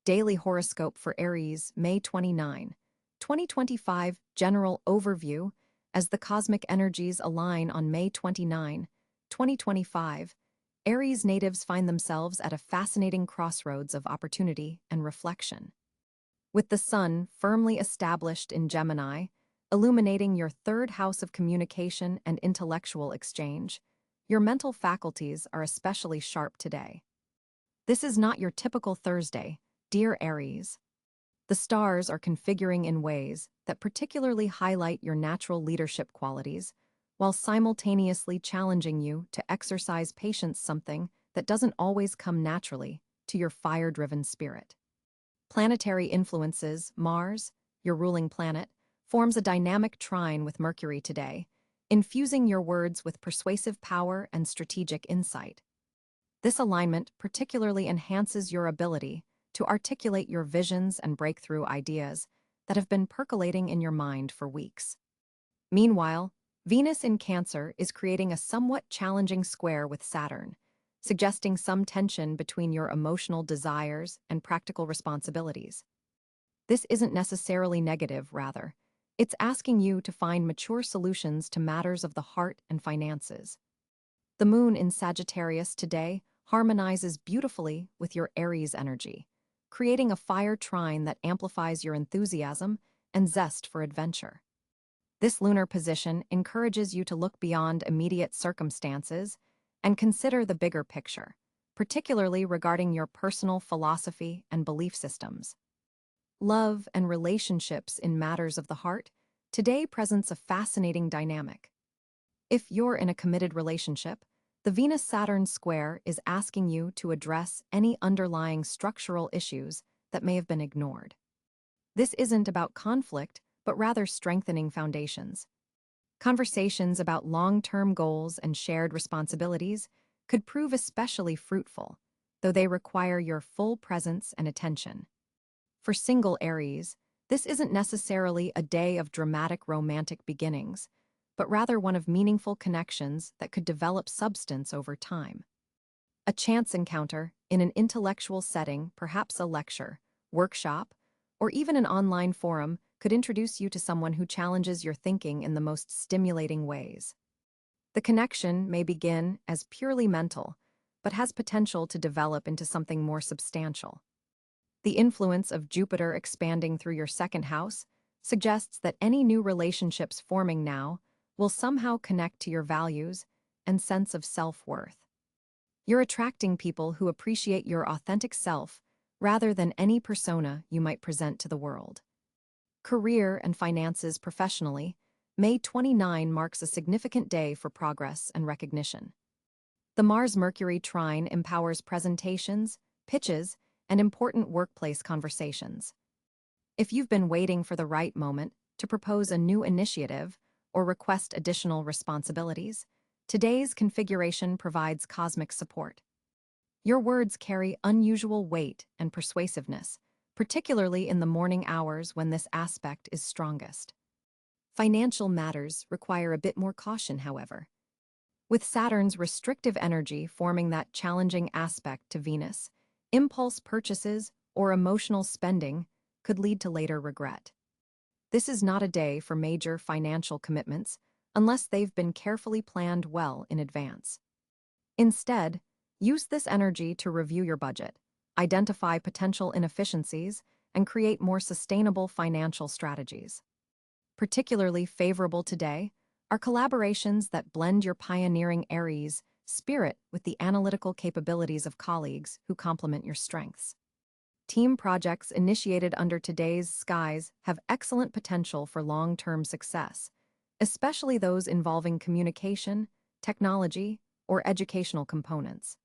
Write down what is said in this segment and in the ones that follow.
Daily Horoscope for Aries, May 29, 2025. General Overview. As the cosmic energies align on May 29, 2025, Aries natives find themselves at a fascinating crossroads of opportunity and reflection. With the sun firmly established in Gemini, illuminating your third house of communication and intellectual exchange, your mental faculties are especially sharp today. This is not your typical Thursday, dear Aries. The stars are configuring in ways that particularly highlight your natural leadership qualities, while simultaneously challenging you to exercise patience, something that doesn't always come naturally to your fire-driven spirit. Planetary influences. Mars, your ruling planet, forms a dynamic trine with Mercury today, infusing your words with persuasive power and strategic insight. This alignment particularly enhances your ability to articulate your visions and breakthrough ideas that have been percolating in your mind for weeks. Meanwhile, Venus in Cáncer is creating a somewhat challenging square with Saturn, suggesting some tension between your emotional desires and practical responsibilities. This isn't necessarily negative, rather. It's asking you to find mature solutions to matters of the heart and finances. The moon in Sagittarius today harmonizes beautifully with your Aries energy, creating a fire trine that amplifies your enthusiasm and zest for adventure. This lunar position encourages you to look beyond immediate circumstances and consider the bigger picture, particularly regarding your personal philosophy and belief systems. Love and relationships in matters of the heart today presents a fascinating dynamic. If you're in a committed relationship, the Venus-Saturn square is asking you to address any underlying structural issues that may have been ignored. This isn't about conflict, but rather strengthening foundations. Conversations about long-term goals and shared responsibilities could prove especially fruitful, though they require your full presence and attention. For single Aries, this isn't necessarily a day of dramatic romantic beginnings, but rather one of meaningful connections that could develop substance over time. A chance encounter in an intellectual setting, perhaps a lecture, workshop, or even an online forum, could introduce you to someone who challenges your thinking in the most stimulating ways. The connection may begin as purely mental, but has potential to develop into something more substantial. The influence of Jupiter expanding through your second house suggests that any new relationships forming now will somehow connect to your values and sense of self-worth. You're attracting people who appreciate your authentic self rather than any persona you might present to the world. Career and finances. Professionally, May 29 marks a significant day for progress and recognition. The Mars-Mercury trine empowers presentations, pitches, and important workplace conversations. If you've been waiting for the right moment to propose a new initiative or request additional responsibilities, today's configuration provides cosmic support. Your words carry unusual weight and persuasiveness, particularly in the morning hours when this aspect is strongest. Financial matters require a bit more caution, however. With Saturn's restrictive energy forming that challenging aspect to Venus, impulse purchases or emotional spending could lead to later regret. This is not a day for major financial commitments unless they've been carefully planned well in advance. Instead, use this energy to review your budget, identify potential inefficiencies, and create more sustainable financial strategies. Particularly favorable today are collaborations that blend your pioneering Aries spirit with the analytical capabilities of colleagues who complement your strengths. Team projects initiated under today's skies have excellent potential for long-term success, especially those involving communication, technology, or educational components.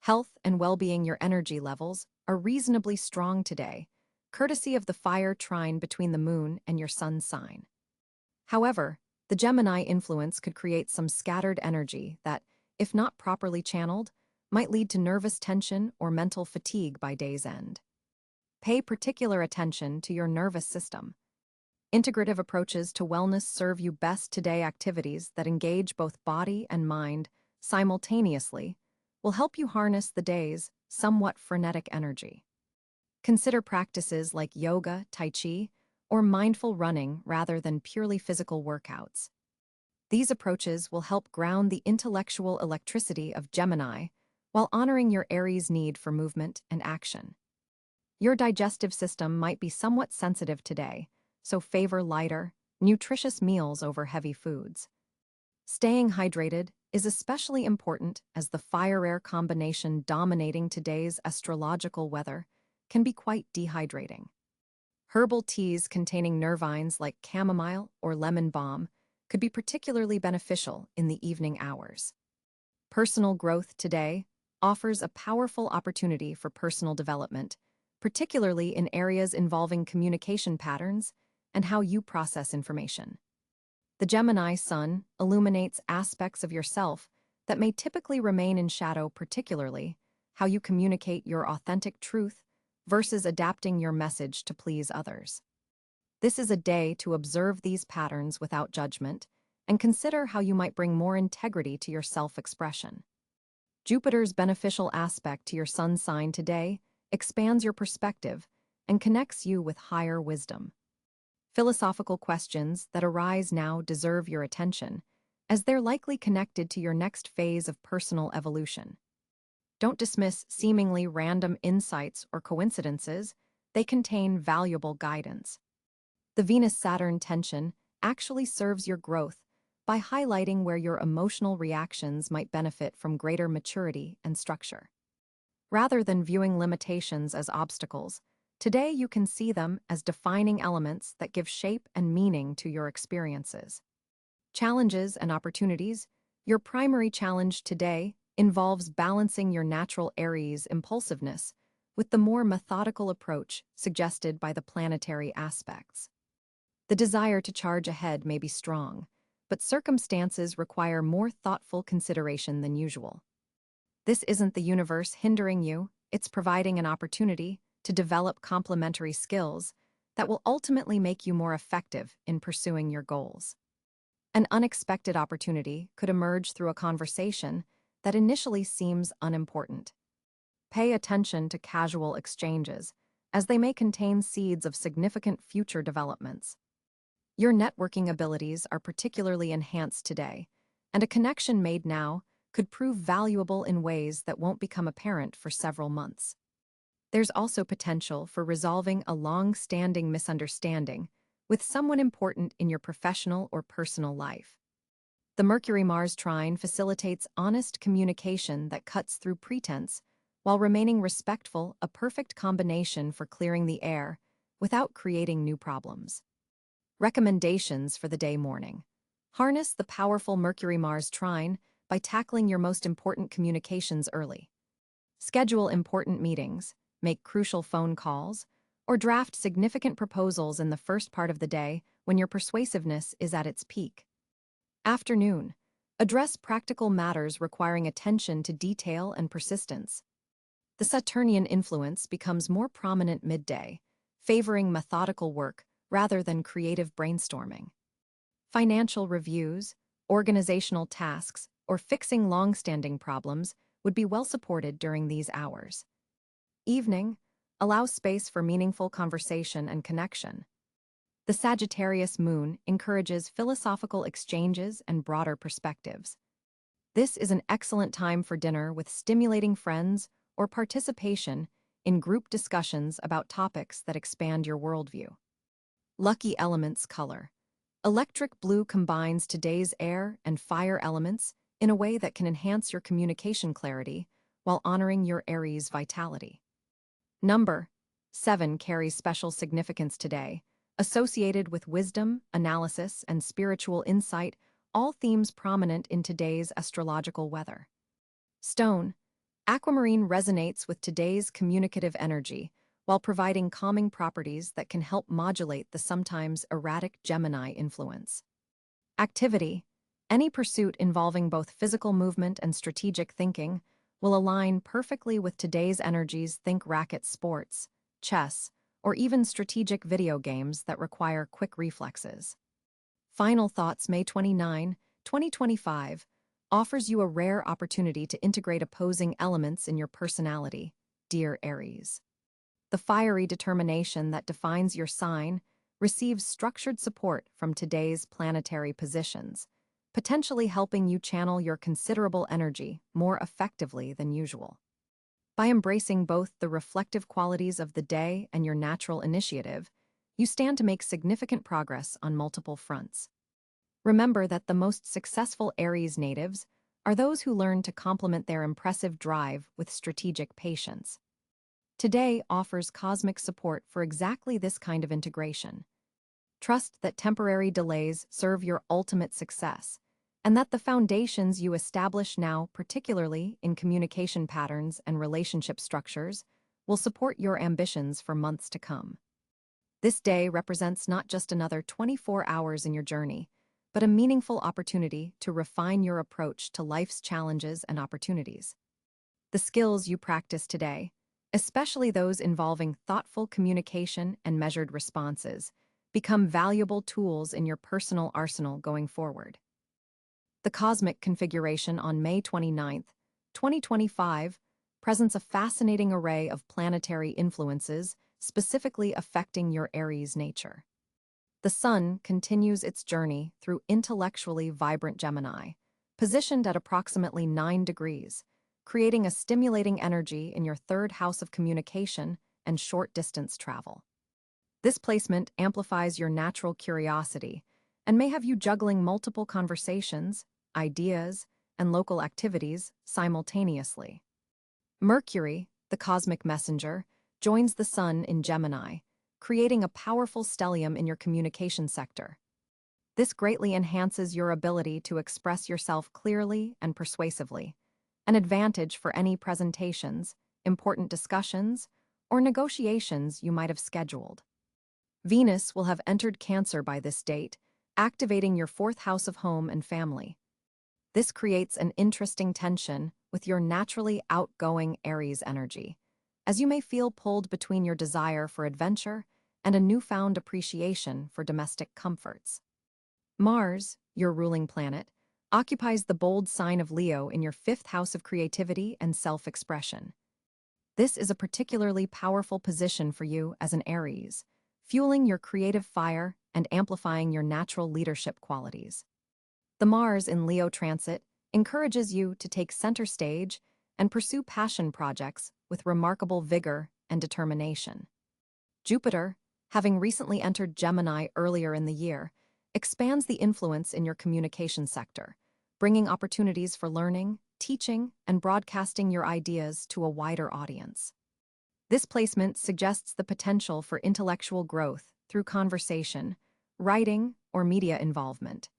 Health and well-being. Your energy levels are reasonably strong today, courtesy of the fire trine between the moon and your sun sign. However, the Gemini influence could create some scattered energy that, if not properly channeled, might lead to nervous tension or mental fatigue by day's end. Pay particular attention to your nervous system. Integrative approaches to wellness serve you best today. Activities that engage both body and mind simultaneously will help you harness the day's somewhat frenetic energy. Consider practices like yoga, tai chi, or mindful running rather than purely physical workouts. These approaches will help ground the intellectual electricity of Gemini while honoring your Aries need for movement and action. Your digestive system might be somewhat sensitive today, so favor lighter, nutritious meals over heavy foods. Staying hydrated is especially important as the fire-air combination dominating today's astrological weather can be quite dehydrating. Herbal teas containing nervines like chamomile or lemon balm could be particularly beneficial in the evening hours. Personal growth today offers a powerful opportunity for personal development, particularly in areas involving communication patterns and how you process information. The Gemini sun illuminates aspects of yourself that may typically remain in shadow, particularly how you communicate your authentic truth versus adapting your message to please others. This is a day to observe these patterns without judgment and consider how you might bring more integrity to your self-expression. Jupiter's beneficial aspect to your sun sign today expands your perspective and connects you with higher wisdom. Philosophical questions that arise now deserve your attention, as they're likely connected to your next phase of personal evolution. Don't dismiss seemingly random insights or coincidences. They contain valuable guidance. The Venus-Saturn tension actually serves your growth by highlighting where your emotional reactions might benefit from greater maturity and structure. Rather than viewing limitations as obstacles, today you can see them as defining elements that give shape and meaning to your experiences. Challenges and opportunities. Your primary challenge today involves balancing your natural Aries impulsiveness with the more methodical approach suggested by the planetary aspects. The desire to charge ahead may be strong, but circumstances require more thoughtful consideration than usual. This isn't the universe hindering you, it's providing an opportunity to develop complementary skills that will ultimately make you more effective in pursuing your goals. An unexpected opportunity could emerge through a conversation that initially seems unimportant. Pay attention to casual exchanges, as they may contain seeds of significant future developments. Your networking abilities are particularly enhanced today, and a connection made now could prove valuable in ways that won't become apparent for several months. There's also potential for resolving a long-standing misunderstanding with someone important in your professional or personal life. The Mercury-Mars trine facilitates honest communication that cuts through pretense while remaining respectful, a perfect combination for clearing the air without creating new problems. Recommendations for the day morning. Harness the powerful Mercury-Mars trine by tackling your most important communications early. Schedule important meetings, make crucial phone calls, or draft significant proposals in the first part of the day when your persuasiveness is at its peak. Afternoon. Address practical matters requiring attention to detail and persistence. The Saturnian influence becomes more prominent midday, favoring methodical work rather than creative brainstorming. Financial reviews, organizational tasks, or fixing long-standing problems would be well supported during these hours. Evening. Allow space for meaningful conversation and connection. The Sagittarius moon encourages philosophical exchanges and broader perspectives. This is an excellent time for dinner with stimulating friends or participation in group discussions about topics that expand your worldview. Lucky elements color. Electric blue combines today's air and fire elements in a way that can enhance your communication clarity while honoring your Aries vitality. Number 7 carries special significance today, associated with wisdom, analysis, and spiritual insight, all themes prominent in today's astrological weather. Stone. Aquamarine resonates with today's communicative energy while providing calming properties that can help modulate the sometimes erratic Gemini influence. Activity. Any pursuit involving both physical movement and strategic thinking will align perfectly with today's energies. Think racket sports, chess, or even strategic video games that require quick reflexes. Final Thoughts. May 29, 2025 offers you a rare opportunity to integrate opposing elements in your personality, dear Aries. The fiery determination that defines your sign receives structured support from today's planetary positions, potentially helping you channel your considerable energy more effectively than usual. By embracing both the reflective qualities of the day and your natural initiative, you stand to make significant progress on multiple fronts. Remember that the most successful Aries natives are those who learn to complement their impressive drive with strategic patience. Today offers cosmic support for exactly this kind of integration. Trust that temporary delays serve your ultimate success, and that the foundations you establish now, particularly in communication patterns and relationship structures, will support your ambitions for months to come. This day represents not just another 24 hours in your journey, but a meaningful opportunity to refine your approach to life's challenges and opportunities. The skills you practice today, especially those involving thoughtful communication and measured responses, become valuable tools in your personal arsenal going forward. The cosmic configuration on May 29, 2025, presents a fascinating array of planetary influences specifically affecting your Aries nature. The Sun continues its journey through intellectually vibrant Gemini, positioned at approximately 9 degrees, creating a stimulating energy in your third house of communication and short-distance travel. This placement amplifies your natural curiosity and may have you juggling multiple conversations, ideas, and local activities simultaneously. Mercury, the cosmic messenger, joins the Sun in Gemini, creating a powerful stellium in your communication sector. This greatly enhances your ability to express yourself clearly and persuasively, an advantage for any presentations, important discussions, or negotiations you might have scheduled. Venus will have entered Cáncer by this date, activating your fourth house of home and family. This creates an interesting tension with your naturally outgoing Aries energy, as you may feel pulled between your desire for adventure and a newfound appreciation for domestic comforts. Mars, your ruling planet, occupies the bold sign of Leo in your fifth house of creativity and self-expression. This is a particularly powerful position for you as an Aries, fueling your creative fire and amplifying your natural leadership qualities. The Mars in Leo transit encourages you to take center stage and pursue passion projects with remarkable vigor and determination. Jupiter, having recently entered Gemini earlier in the year, expands the influence in your communication sector, bringing opportunities for learning, teaching, and broadcasting your ideas to a wider audience. This placement suggests the potential for intellectual growth through conversation, writing, or media involvement.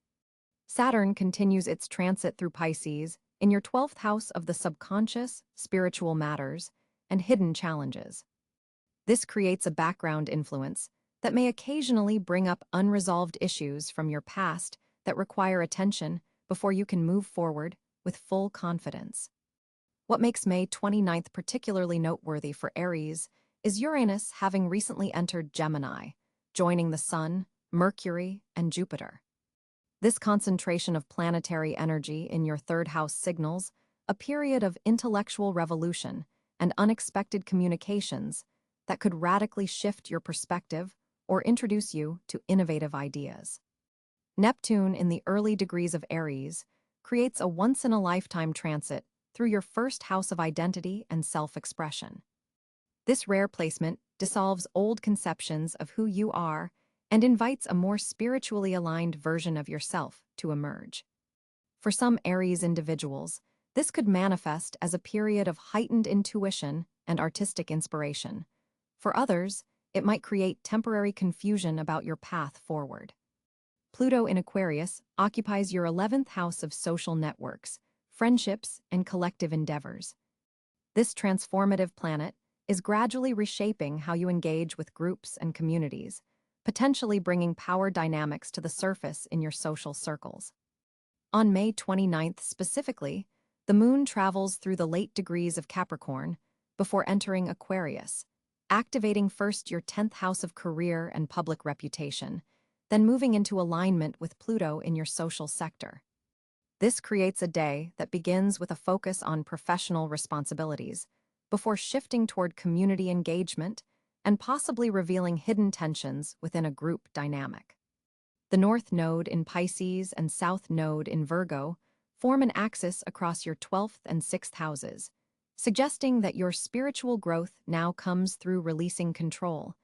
Saturn continues its transit through Pisces in your 12th house of the subconscious, spiritual matters, and hidden challenges. This creates a background influence that may occasionally bring up unresolved issues from your past that require attention before you can move forward with full confidence. What makes May 29th particularly noteworthy for Aries is Uranus having recently entered Gemini, joining the Sun, Mercury, and Jupiter. This concentration of planetary energy in your third house signals a period of intellectual revolution and unexpected communications that could radically shift your perspective or introduce you to innovative ideas. Neptune in the early degrees of Aries creates a once-in-a-lifetime transit through your first house of identity and self-expression. This rare placement dissolves old conceptions of who you are and invites a more spiritually aligned version of yourself to emerge. For some Aries individuals, this could manifest as a period of heightened intuition and artistic inspiration. For others, it might create temporary confusion about your path forward. Pluto in Aquarius occupies your 11th house of social networks, friendships, and collective endeavors. This transformative planet is gradually reshaping how you engage with groups and communities, potentially bringing power dynamics to the surface in your social circles. On May 29th specifically, the Moon travels through the late degrees of Capricorn before entering Aquarius, activating first your 10th house of career and public reputation, then moving into alignment with Pluto in your social sector. This creates a day that begins with a focus on professional responsibilities, before shifting toward community engagement and possibly revealing hidden tensions within a group dynamic. The North Node in Pisces and South Node in Virgo form an axis across your 12th and 6th houses, suggesting that your spiritual growth now comes through releasing control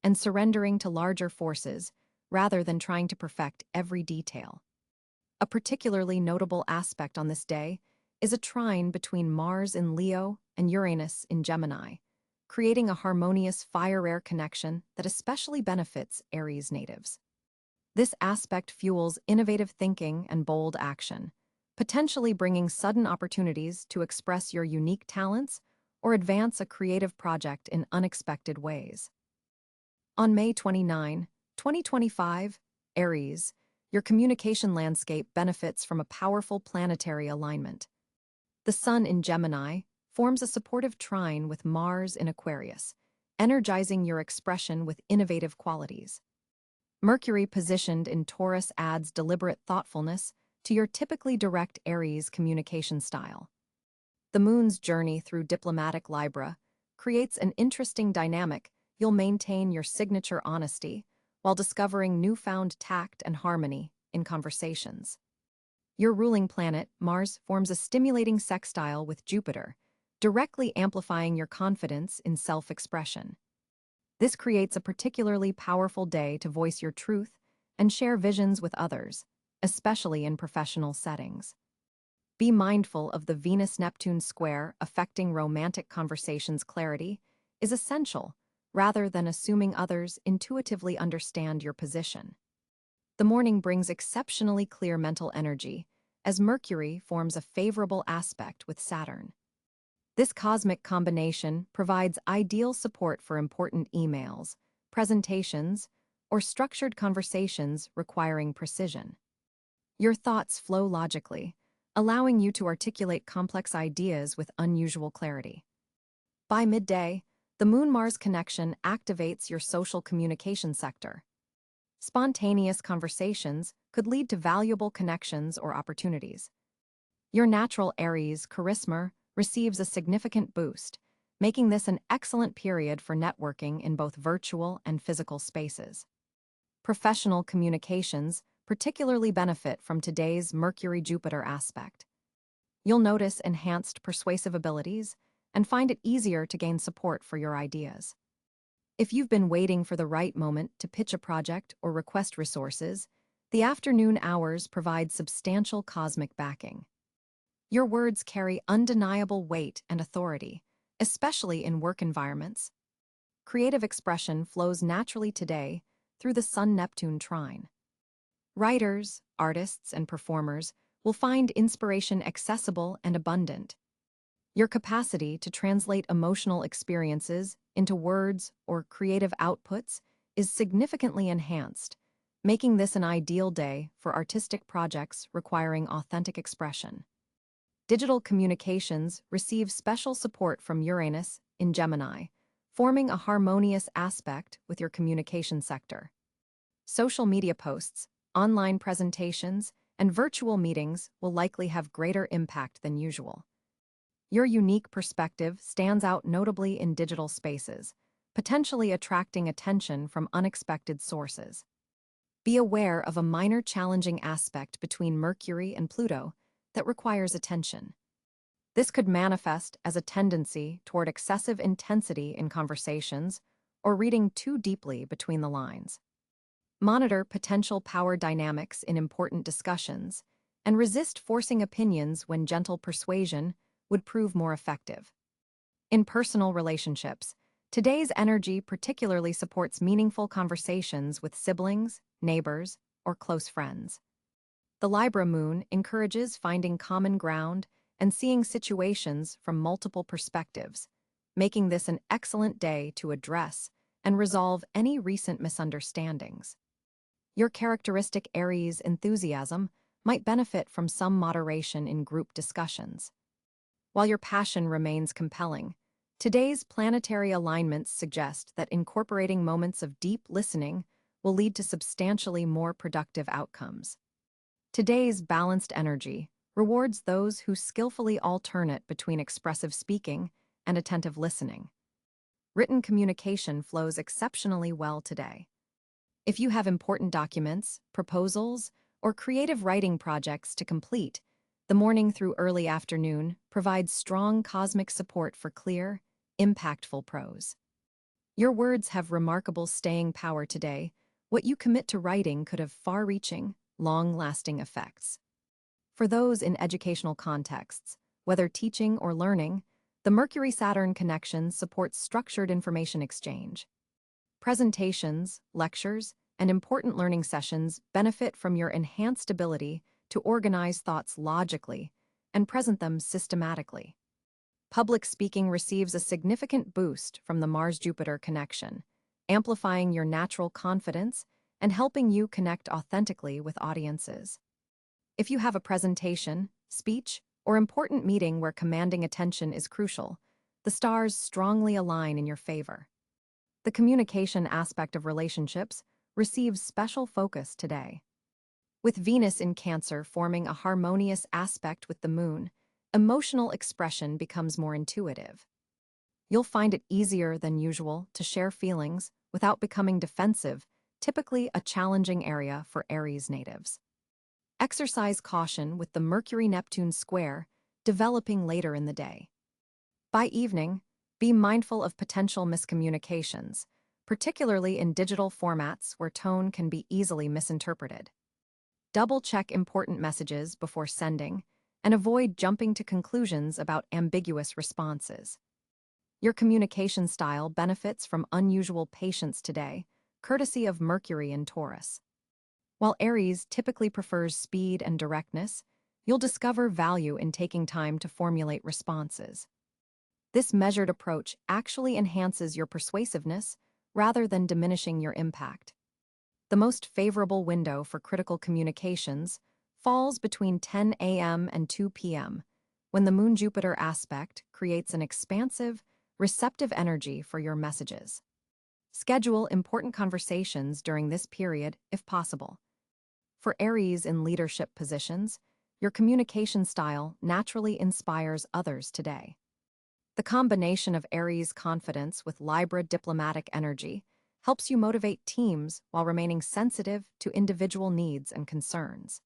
and surrendering to larger forces rather than trying to perfect every detail. A particularly notable aspect on this day is a trine between Mars in Leo and Uranus in Gemini, creating a harmonious fire-air connection that especially benefits Aries natives. This aspect fuels innovative thinking and bold action, potentially bringing sudden opportunities to express your unique talents or advance a creative project in unexpected ways. On May 29, 2025, Aries, your communication landscape benefits from a powerful planetary alignment. The Sun in Gemini forms a supportive trine with Mars in Aquarius, energizing your expression with innovative qualities. Mercury positioned in Taurus adds deliberate thoughtfulness to your typically direct Aries communication style. The Moon's journey through diplomatic Libra creates an interesting dynamic. You'll maintain your signature honesty while discovering newfound tact and harmony in conversations. Your ruling planet, Mars, forms a stimulating sextile with Jupiter, directly amplifying your confidence in self-expression. This creates a particularly powerful day to voice your truth and share visions with others, especially in professional settings. Be mindful of the Venus-Neptune square affecting romantic conversations. Clarity is essential, rather than assuming others intuitively understand your position. The morning brings exceptionally clear mental energy, as Mercury forms a favorable aspect with Saturn. This cosmic combination provides ideal support for important emails, presentations, or structured conversations requiring precision. Your thoughts flow logically, allowing you to articulate complex ideas with unusual clarity. By midday, the Moon-Mars connection activates your social communication sector. Spontaneous conversations could lead to valuable connections or opportunities. Your natural Aries charisma receives a significant boost, making this an excellent period for networking in both virtual and physical spaces. Professional communications particularly benefit from today's Mercury-Jupiter aspect. You'll notice enhanced persuasive abilities and find it easier to gain support for your ideas. If you've been waiting for the right moment to pitch a project or request resources, the afternoon hours provide substantial cosmic backing. Your words carry undeniable weight and authority, especially in work environments. Creative expression flows naturally today through the Sun-Neptune trine. Writers, artists, and performers will find inspiration accessible and abundant. Your capacity to translate emotional experiences into words or creative outputs is significantly enhanced, making this an ideal day for artistic projects requiring authentic expression. Digital communications receive special support from Uranus in Gemini, forming a harmonious aspect with your communication sector. Social media posts, online presentations, and virtual meetings will likely have greater impact than usual. Your unique perspective stands out notably in digital spaces, potentially attracting attention from unexpected sources. Be aware of a minor challenging aspect between Mercury and Pluto that requires attention. This could manifest as a tendency toward excessive intensity in conversations or reading too deeply between the lines. Monitor potential power dynamics in important discussions and resist forcing opinions when gentle persuasion would prove more effective. In personal relationships, today's energy particularly supports meaningful conversations with siblings, neighbors, or close friends. The Libra moon encourages finding common ground and seeing situations from multiple perspectives, making this an excellent day to address and resolve any recent misunderstandings. Your characteristic Aries enthusiasm might benefit from some moderation in group discussions. While your passion remains compelling, today's planetary alignments suggest that incorporating moments of deep listening will lead to substantially more productive outcomes. Today's balanced energy rewards those who skillfully alternate between expressive speaking and attentive listening. Written communication flows exceptionally well today. If you have important documents, proposals, or creative writing projects to complete, the morning through early afternoon provides strong cosmic support for clear, impactful prose. Your words have remarkable staying power today. What you commit to writing could have far-reaching, long-lasting effects. For those in educational contexts, whether teaching or learning, the Mercury-Saturn connection supports structured information exchange. Presentations, lectures, and important learning sessions benefit from your enhanced ability to organize thoughts logically and present them systematically. Public speaking receives a significant boost from the Mars-Jupiter connection, amplifying your natural confidence and helping you connect authentically with audiences. If you have a presentation, speech, or important meeting where commanding attention is crucial, the stars strongly align in your favor. The communication aspect of relationships receives special focus today. With Venus in Cáncer forming a harmonious aspect with the Moon, emotional expression becomes more intuitive. You'll find it easier than usual to share feelings without becoming defensive, typically a challenging area for Aries natives. Exercise caution with the Mercury-Neptune square developing later in the day. By evening, be mindful of potential miscommunications, particularly in digital formats where tone can be easily misinterpreted. Double-check important messages before sending and avoid jumping to conclusions about ambiguous responses. Your communication style benefits from unusual patience today, courtesy of Mercury in Taurus. While Aries typically prefers speed and directness, you'll discover value in taking time to formulate responses. This measured approach actually enhances your persuasiveness rather than diminishing your impact. The most favorable window for critical communications falls between 10 a.m. and 2 p.m., when the Moon-Jupiter aspect creates an expansive, receptive energy for your messages. Schedule important conversations during this period if possible. For Aries in leadership positions, your communication style naturally inspires others today. The combination of Aries confidence with Libra diplomatic energy helps you motivate teams while remaining sensitive to individual needs and concerns.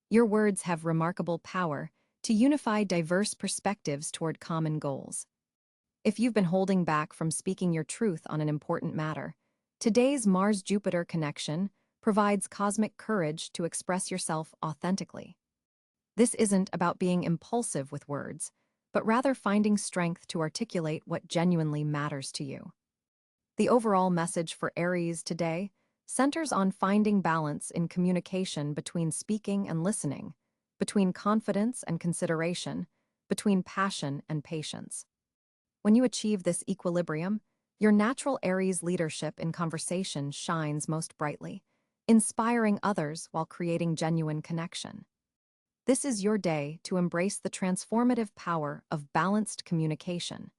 Your words have remarkable power to unify diverse perspectives toward common goals. If you've been holding back from speaking your truth on an important matter, today's Mars-Jupiter connection provides cosmic courage to express yourself authentically. This isn't about being impulsive with words, but rather finding strength to articulate what genuinely matters to you. The overall message for Aries today centers on finding balance in communication between speaking and listening, between confidence and consideration, between passion and patience. When you achieve this equilibrium, your natural Aries leadership in conversation shines most brightly, inspiring others while creating genuine connection. This is your day to embrace the transformative power of balanced communication.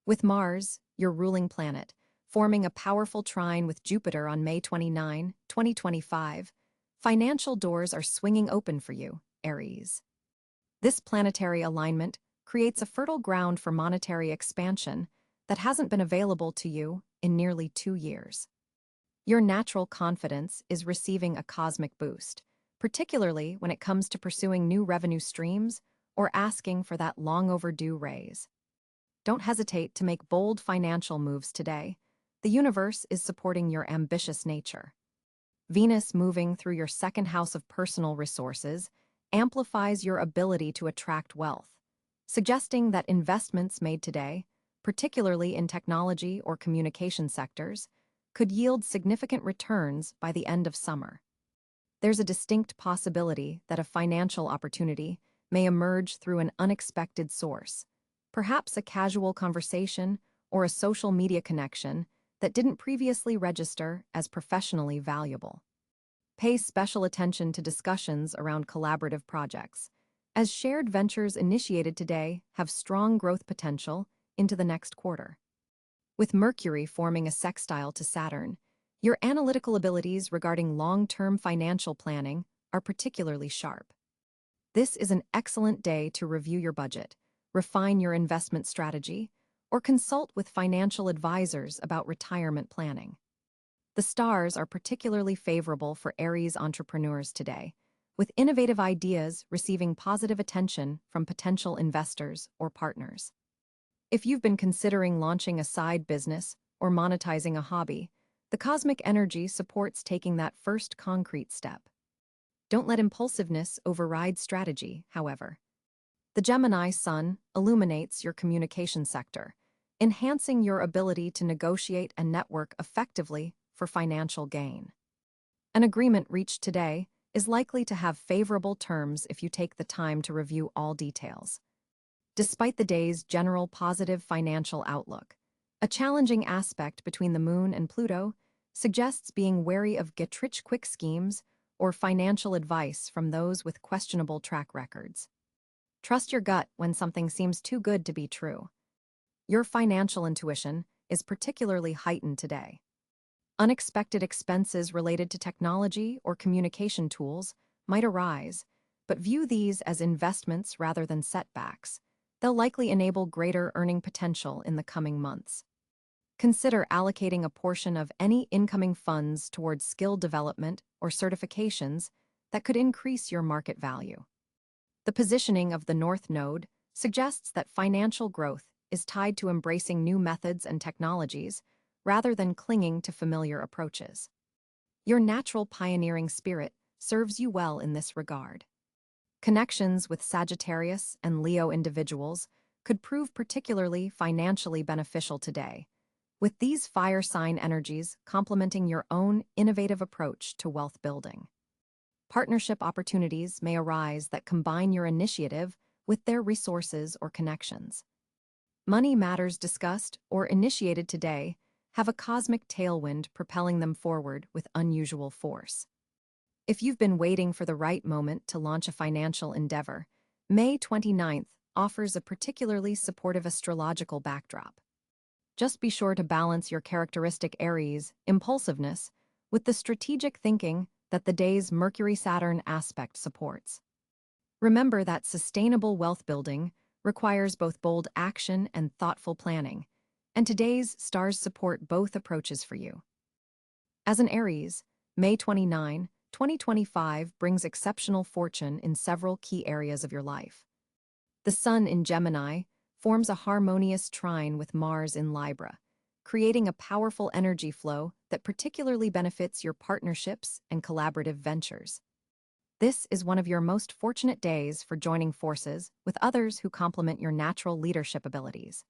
With Mars, your ruling planet, forming a powerful trine with Jupiter on May 29, 2025, financial doors are swinging open for you, Aries. This planetary alignment creates a fertile ground for monetary expansion that hasn't been available to you in nearly 2 years. Your natural confidence is receiving a cosmic boost, particularly when it comes to pursuing new revenue streams or asking for that long-overdue raise. Don't hesitate to make bold financial moves today. The universe is supporting your ambitious nature. Venus moving through your second house of personal resources amplifies your ability to attract wealth, suggesting that investments made today, particularly in technology or communication sectors, could yield significant returns by the end of summer. There's a distinct possibility that a financial opportunity may emerge through an unexpected source, perhaps a casual conversation or a social media connection that didn't previously register as professionally valuable. Pay special attention to discussions around collaborative projects, as shared ventures initiated today have strong growth potential into the next quarter. With Mercury forming a sextile to Saturn, your analytical abilities regarding long-term financial planning are particularly sharp. This is an excellent day to review your budget, refine your investment strategy, or consult with financial advisors about retirement planning. The stars are particularly favorable for Aries entrepreneurs today, with innovative ideas receiving positive attention from potential investors or partners. If you've been considering launching a side business or monetizing a hobby, the cosmic energy supports taking that first concrete step. Don't let impulsiveness override strategy, however. The Gemini sun illuminates your communication sector, enhancing your ability to negotiate and network effectively for financial gain. An agreement reached today is likely to have favorable terms if you take the time to review all details. Despite the day's general positive financial outlook, a challenging aspect between the Moon and Pluto suggests being wary of get-rich-quick schemes or financial advice from those with questionable track records. Trust your gut when something seems too good to be true. Your financial intuition is particularly heightened today. Unexpected expenses related to technology or communication tools might arise, but view these as investments rather than setbacks. They'll likely enable greater earning potential in the coming months. Consider allocating a portion of any incoming funds towards skill development or certifications that could increase your market value. The positioning of the North Node suggests that financial growth is tied to embracing new methods and technologies rather than clinging to familiar approaches. Your natural pioneering spirit serves you well in this regard. Connections with Sagittarius and Leo individuals could prove particularly financially beneficial today, with these fire sign energies complementing your own innovative approach to wealth building. Partnership opportunities may arise that combine your initiative with their resources or connections. Money matters discussed or initiated today have a cosmic tailwind propelling them forward with unusual force. If you've been waiting for the right moment to launch a financial endeavor, May 29th offers a particularly supportive astrological backdrop. Just be sure to balance your characteristic Aries impulsiveness with the strategic thinking that the day's Mercury-Saturn aspect supports. Remember that sustainable wealth building requires both bold action and thoughtful planning, and today's stars support both approaches for you. As an Aries, May 29, 2025 brings exceptional fortune in several key areas of your life. The Sun in Gemini forms a harmonious trine with Mars in Libra, creating a powerful energy flow that particularly benefits your partnerships and collaborative ventures. This is one of your most fortunate days for joining forces with others who complement your natural leadership abilities.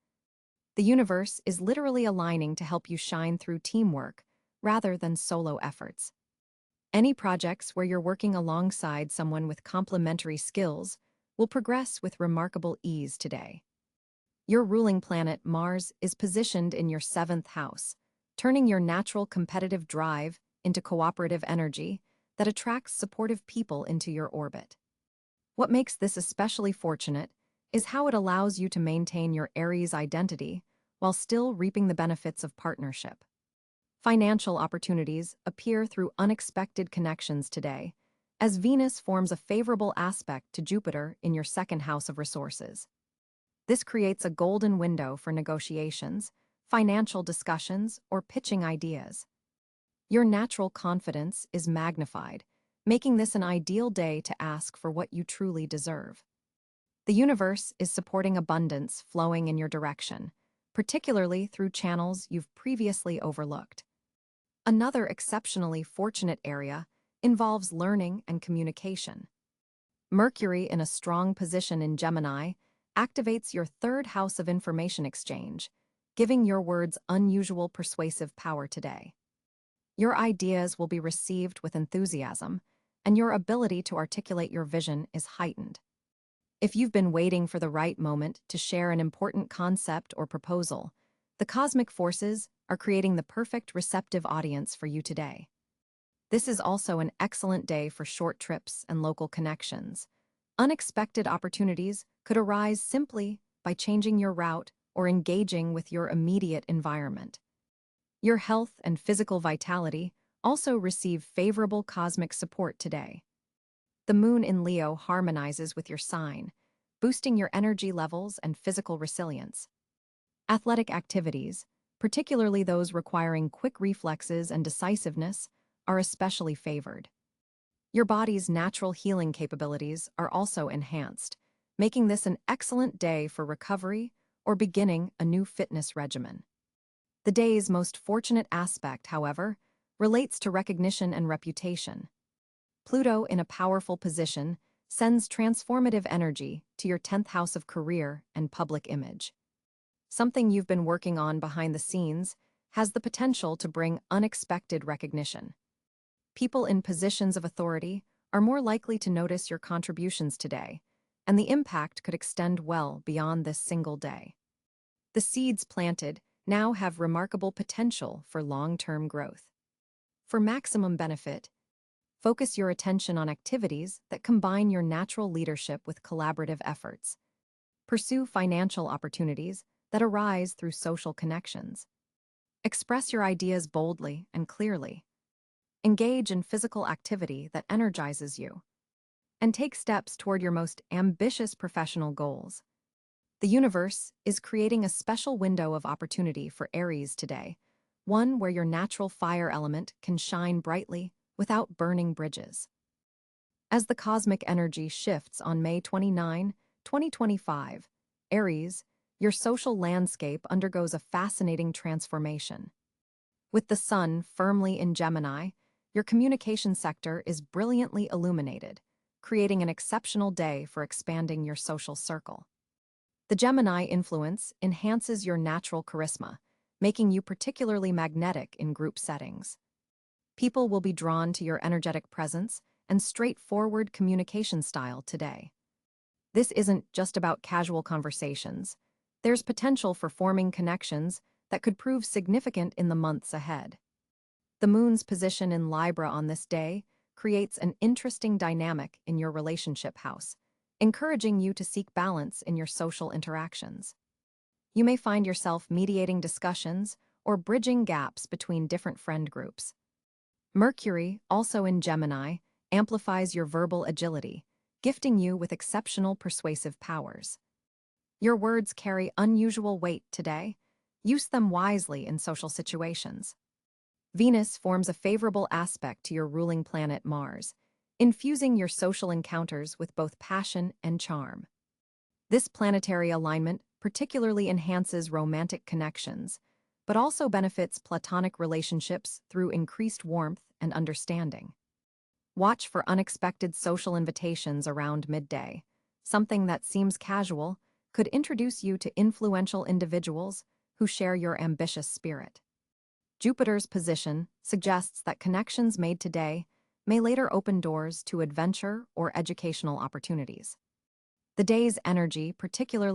The universe is literally aligning to help you shine through teamwork rather than solo efforts. Any projects where you're working alongside someone with complementary skills will progress with remarkable ease today. Your ruling planet, Mars, is positioned in your 7th house, turning your natural competitive drive into cooperative energy that attracts supportive people into your orbit. What makes this especially fortunate is how it allows you to maintain your Aries identity while still reaping the benefits of partnership. Financial opportunities appear through unexpected connections today, as Venus forms a favorable aspect to Jupiter in your 2nd house of resources. This creates a golden window for negotiations, financial discussions, or pitching ideas. Your natural confidence is magnified, making this an ideal day to ask for what you truly deserve. The universe is supporting abundance flowing in your direction, particularly through channels you've previously overlooked. Another exceptionally fortunate area involves learning and communication. Mercury in a strong position in Gemini activates your 3rd house of information exchange, giving your words unusual persuasive power today. Your ideas will be received with enthusiasm, and your ability to articulate your vision is heightened. If you've been waiting for the right moment to share an important concept or proposal, the cosmic forces are creating the perfect receptive audience for you today. This is also an excellent day for short trips and local connections. Unexpected opportunities could arise simply by changing your route or engaging with your immediate environment. Your health and physical vitality also receive favorable cosmic support today. The Moon in Leo harmonizes with your sign, boosting your energy levels and physical resilience. Athletic activities, particularly those requiring quick reflexes and decisiveness, are especially favored. Your body's natural healing capabilities are also enhanced, making this an excellent day for recovery or beginning a new fitness regimen. The day's most fortunate aspect, however, relates to recognition and reputation. Pluto, in a powerful position, sends transformative energy to your 10th house of career and public image. Something you've been working on behind the scenes has the potential to bring unexpected recognition. People in positions of authority are more likely to notice your contributions today, and the impact could extend well beyond this single day. The seeds planted now have remarkable potential for long-term growth. For maximum benefit, focus your attention on activities that combine your natural leadership with collaborative efforts. Pursue financial opportunities that arise through social connections. Express your ideas boldly and clearly. Engage in physical activity that energizes you. And take steps toward your most ambitious professional goals. The universe is creating a special window of opportunity for Aries today, one where your natural fire element can shine brightly without burning bridges. As the cosmic energy shifts on May 29, 2025, Aries, your social landscape undergoes a fascinating transformation. With the sun firmly in Gemini, your communication sector is brilliantly illuminated, creating an exceptional day for expanding your social circle. The Gemini influence enhances your natural charisma, making you particularly magnetic in group settings. People will be drawn to your energetic presence and straightforward communication style today. This isn't just about casual conversations. There's potential for forming connections that could prove significant in the months ahead. The moon's position in Libra on this day creates an interesting dynamic in your relationship house, encouraging you to seek balance in your social interactions. You may find yourself mediating discussions or bridging gaps between different friend groups. Mercury, also in Gemini, amplifies your verbal agility, gifting you with exceptional persuasive powers. Your words carry unusual weight today. Use them wisely in social situations. Venus forms a favorable aspect to your ruling planet Mars, infusing your social encounters with both passion and charm. This planetary alignment particularly enhances romantic connections, but also benefits platonic relationships through increased warmth and understanding. Watch for unexpected social invitations around midday. Something that seems casual could introduce you to influential individuals who share your ambitious spirit. Jupiter's position suggests that connections made today may later open doors to adventure or educational opportunities. The day's energy particularly